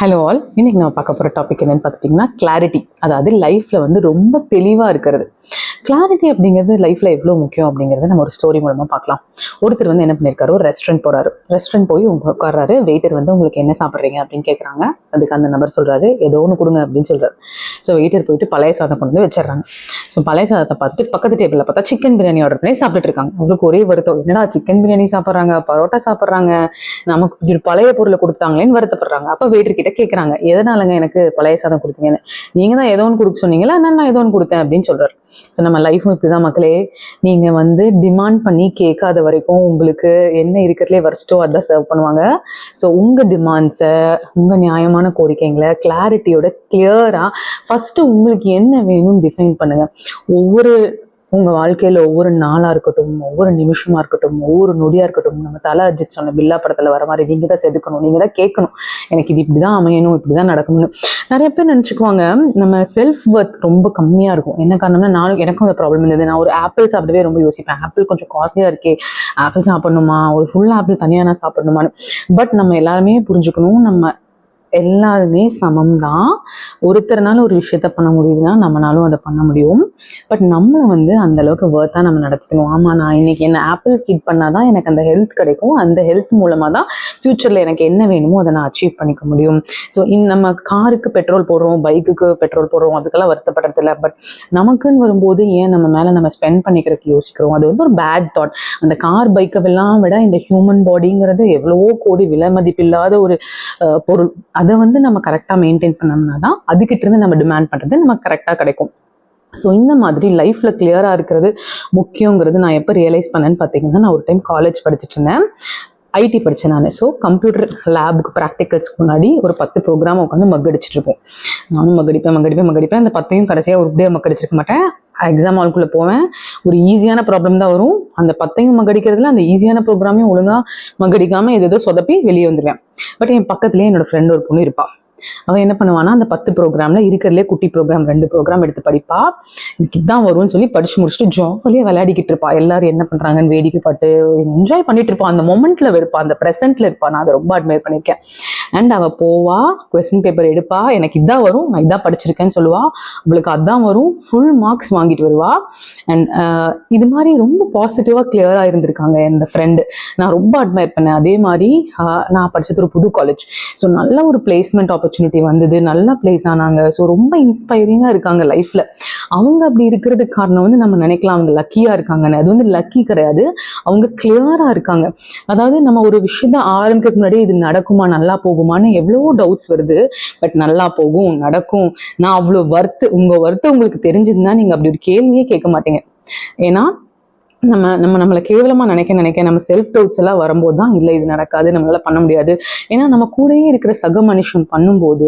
Hello all, இன்னைக்கு நம்ம பார்க்க போகிற டாபிக் என்னன்னு பார்த்துட்டிங்கன்னா கிளாரிட்டி. அதாவது லைஃப்பில் வந்து ரொம்ப தெளிவாக இருக்கிறது. கிளாரிட்டி அப்படிங்கிறது லைஃப்பில் எவ்வளோ முக்கியம் அப்படிங்கிறத நம்ம ஒரு ஸ்டோரி மூலமாக பார்க்கலாம். ஒருத்தர் வந்து என்ன பண்ணியிருக்காரு, ஒரு ரெஸ்டாரண்ட் போகிறாரு. ரெஸ்டாரண்ட் போய் உட்கார்றாரு. வெயிட்டர் வந்து உங்களுக்கு என்ன சாப்பிட்றீங்க அப்படின்னு கேட்குறாங்க. அதுக்கு அந்த நபர் சொல்கிறாரு, ஏதோ ஒன்று கொடுங்க அப்படின்னு சொல்கிறார். ஸோ வெயிட்டர் போயிட்டு பழைய சாதம் கொண்டு வந்து வச்சிடறாங்க. ஸோ பழைய சாதத்தை பார்த்துட்டு பக்கத்து டேபிளில் பார்த்தா சிக்கன் பிரியாணி ஆர்டர் பண்ணி சாப்பிட்டுட்டு இருக்காங்க. அவங்களுக்கு ஒரே வருத்தம், என்னடா சிக்கன் பிரியாணி சாப்பிட்றாங்க, பரோட்டா சாப்பிட்றாங்க, நமக்கு இப்படி பழைய பொருளை கொடுத்தாங்களேன்னு வருத்தப்படுறாங்க. அப்போ வெயிட்டர் கிட்ட கேட்குறாங்க, எதனாலங்க எனக்கு பழைய சாதம் கொடுத்தீங்கன்னு. நீங்கள் தான் ஏதோ ஒன்று கொடுக்க சொன்னீங்களா, நான் ஏதோ ஒன்று கொடுத்தேன் அப்படின்னு சொல்கிறார். ஸோ நம்ம லைஃப்பும் இப்படி தான் மக்களே. நீங்கள் வந்து டிமாண்ட் பண்ணி கேட்காத வரைக்கும் உங்களுக்கு என்ன இருக்கிறதுலே வர்ஸ்ட்டோ அதான் சர்வ் பண்ணுவாங்க. ஸோ உங்கள் டிமாண்ட்ஸை, உங்கள் நியாயமான கோரிக்கைங்களை கிளாரிட்டியோட கிளியராக ஃபஸ்ட்டு உங்களுக்கு என்ன வேணும்னு டிஃபைன் பண்ணுங்கள். உங்கள் வாழ்க்கையில் ஒவ்வொரு நாளாக இருக்கட்டும், ஒவ்வொரு நிமிஷமாக இருக்கட்டும், ஒவ்வொரு நொடியாக இருக்கட்டும், நம்ம தலை அஜித் சொன்ன பில்லா படத்தில் வர மாதிரி நீங்கள் தான் செதுக்கணும், நீங்கள் தான் கேட்கணும், எனக்கு இது இப்படி தான் அமையணும், இப்படி தான் நடக்கணும்னு. நிறைய பேர் நினச்சிக்குவாங்க நம்ம செல்ஃப் ஒர்த் ரொம்ப கம்மியாக இருக்கும். என்ன காரணம்னா, எனக்கும் அந்த ப்ராப்ளம் இருந்தது. நான் ஒரு ஆப்பிள் சாப்பிடவே ரொம்ப யோசிப்பேன். ஆப்பிள் கொஞ்சம் காஸ்ட்லியாக இருக்கே, ஆப்பிள் சாப்பிடணுமா, ஒரு ஃபுல் ஆப்பிள் தனியாக நான் சாப்பிடணுமான்னு. பட் நம்ம எல்லாருமே புரிஞ்சுக்கணும், நம்ம எல்லாருமே சமம் தான். ஒருத்தர்னால ஒரு விஷயத்த பண்ண முடியுதுன்னா நம்மளாலும் அதை பண்ண முடியும். பட் நம்மளை வந்து அந்த அளவுக்கு ஒர்த்தாக நம்ம நடத்திக்கணும். ஆமாம், நான் இன்னைக்கு என்ன ஆப்பிள் ஃபீட் பண்ணாதான் எனக்கு அந்த ஹெல்த் கிடைக்கும், அந்த ஹெல்த் மூலமாக தான் ஃப்யூச்சரில் எனக்கு என்ன வேணுமோ அதை நான் அச்சீவ் பண்ணிக்க முடியும். ஸோ நம்ம காருக்கு பெட்ரோல் போடுறோம், பைக்குக்கு பெட்ரோல் போடுறோம், அதுக்கெல்லாம் வருத்தப்படுறதில்ல. பட் நமக்குன்னு வரும்போது ஏன் நம்ம மேலே நம்ம ஸ்பெண்ட் பண்ணிக்கிறதுக்கு யோசிக்கிறோம். அது வந்து ஒரு பேட் தாட். அந்த கார் பைக்கெல்லாம் விட இந்த ஹியூமன் பாடிங்கிறது எவ்வளவோ கோடி விலை மதிப்பில்லாத ஒரு பொருள். அதை வந்து நம்ம கரெக்டாக மெயின்டைன் பண்ணோம்னா தான் அதுக்கிட்ட இருந்து நம்ம டிமாண்ட் பண்ணுறது நமக்கு கரெக்டாக கிடைக்கும். ஸோ இந்த மாதிரி லைஃப்பில் கிளியராக இருக்கிறது முக்கியங்கிறது நான் எப்போ ரியலைஸ் பண்ணேன்னு பார்த்தீங்கன்னா, நான் ஒரு டைம் காலேஜ் படிச்சுட்டு இருந்தேன். ஐடி படித்தேன் நான். ஸோ கம்ப்யூட்டர் லேபுக்கு ப்ராக்டிகல்ஸ்க்கு முன்னாடி ஒரு 10 ப்ரோக்ராம் உட்காந்து மக்கடிச்சிட்டு இருப்போம். நானும் மக்கடிப்பேன். அந்த 10ஐயும் கடைசியாக ஒரு டே மக்கடிச்சிருக்க மாட்டேன். எக்ஸாம் ஹால்குள்ளே போவேன். ஒரு ஈஸியான ப்ராப்ளம் தான் வரும். அந்த 10ஐயும் மக்கடிக்கிறதுல அந்த ஈஸியான ப்ரோக்ராமையும் ஒழுங்காக மக்கடிக்காமல் ஏதோ சொதப்பி வெளியே வந்துடுவேன். பட் என் பக்கத்துலேயே என்னோட ஃப்ரெண்ட் ஒரு பொண்ணு இருப்பாள். அவன் என்ன பண்ணுவானா, அந்த 10 ப்ரோக்ராமில் இருக்கிறதுலே குட்டி ப்ரோக்ராம் 2 ப்ரோக்ராம் எடுத்து படிப்பா. எனக்கு இதான் வரும்னு சொல்லி படிச்சு முடிச்சுட்டு ஜாலியாக விளையாடிக்கிட்டு இருப்பா. எல்லாரும் என்ன பண்ணுறாங்கன்னு வேடிக்கை பார்த்து என்ஜாய் பண்ணிட்டு இருப்பான். அந்த மொமெண்ட்டில் இருப்பா, அந்த ப்ரெசென்ட்டில் இருப்பா. நான் அதை ரொம்ப அட்மையர் பண்ணியிருக்கேன். அண்ட் அவள் போவா, கொஸ்டின் பேப்பர் எடுப்பா, எனக்கு இதான் வரும், நான் இதான் படிச்சிருக்கேன்னு சொல்லுவா. அவளுக்கு அதான் வரும், ஃபுல் மார்க்ஸ் வாங்கிட்டு வருவா. அண்ட் இது மாதிரி ரொம்ப பாசிட்டிவாக கிளியராக இருந்திருக்காங்க இந்த ஃப்ரெண்டு. நான் ரொம்ப அட்மையர் பண்ணேன். அதே மாதிரி நான் படித்தது ஒரு புது காலேஜ். ஸோ நல்ல ஒரு பிளேஸ்மெண்ட் ஆப்பர்ச்சுனிட்டி வந்தது, நல்லா பிளேஸ் ஆனாங்க. ஸோ ரொம்ப இன்ஸ்பைரிங்காக இருக்காங்க லைஃப்பில். அவங்க அப்படி இருக்கிறதுக்கு காரணம் வந்து நம்ம நினைக்கலாம் அவங்க லக்கியாக இருக்காங்கன்னு. அது வந்து லக்கி கிடையாது, அவங்க கிளியராக இருக்காங்க. அதாவது நம்ம ஒரு விஷயத்த ஆரம்பிக்கிறதுக்கு முன்னாடி இது நடக்குமா, நல்லா போகுமான்னு எவ்வளவோ டவுட்ஸ் வருது. பட் நல்லா போகும், நடக்கும். நான் அவ்வளோ உங்கள் உங்களுக்கு தெரிஞ்சதுன்னா நீங்கள் அப்படி ஒரு கேள்வியே கேட்க மாட்டீங்க. ஏன்னா நம்மளை கேவலமாக நினைக்க நம்ம செல்ஃப் டவுட்ஸ் எல்லாம் வரும்போது தான் இல்லை இது நடக்காது, நம்மளால பண்ண முடியாது. ஏன்னா நம்ம கூடயே இருக்கிற சக மனுஷன் பண்ணும்போது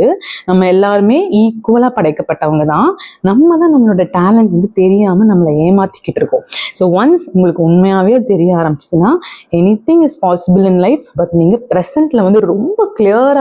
நம்ம எல்லாருமே ஈக்குவலாக படைக்கப்பட்டவங்க தான். நம்ம தான் நம்மளோட டேலண்ட் வந்து தெரியாமல் நம்மளை ஏமாற்றிக்கிட்டு இருக்கோம். ஸோ ஒன்ஸ் உங்களுக்கு உண்மையாகவே தெரிய ஆரம்பிச்சதுன்னா anything is possible in life. But நீங்கள் ப்ரெசென்ட்டில் வந்து ரொம்ப கிளியராக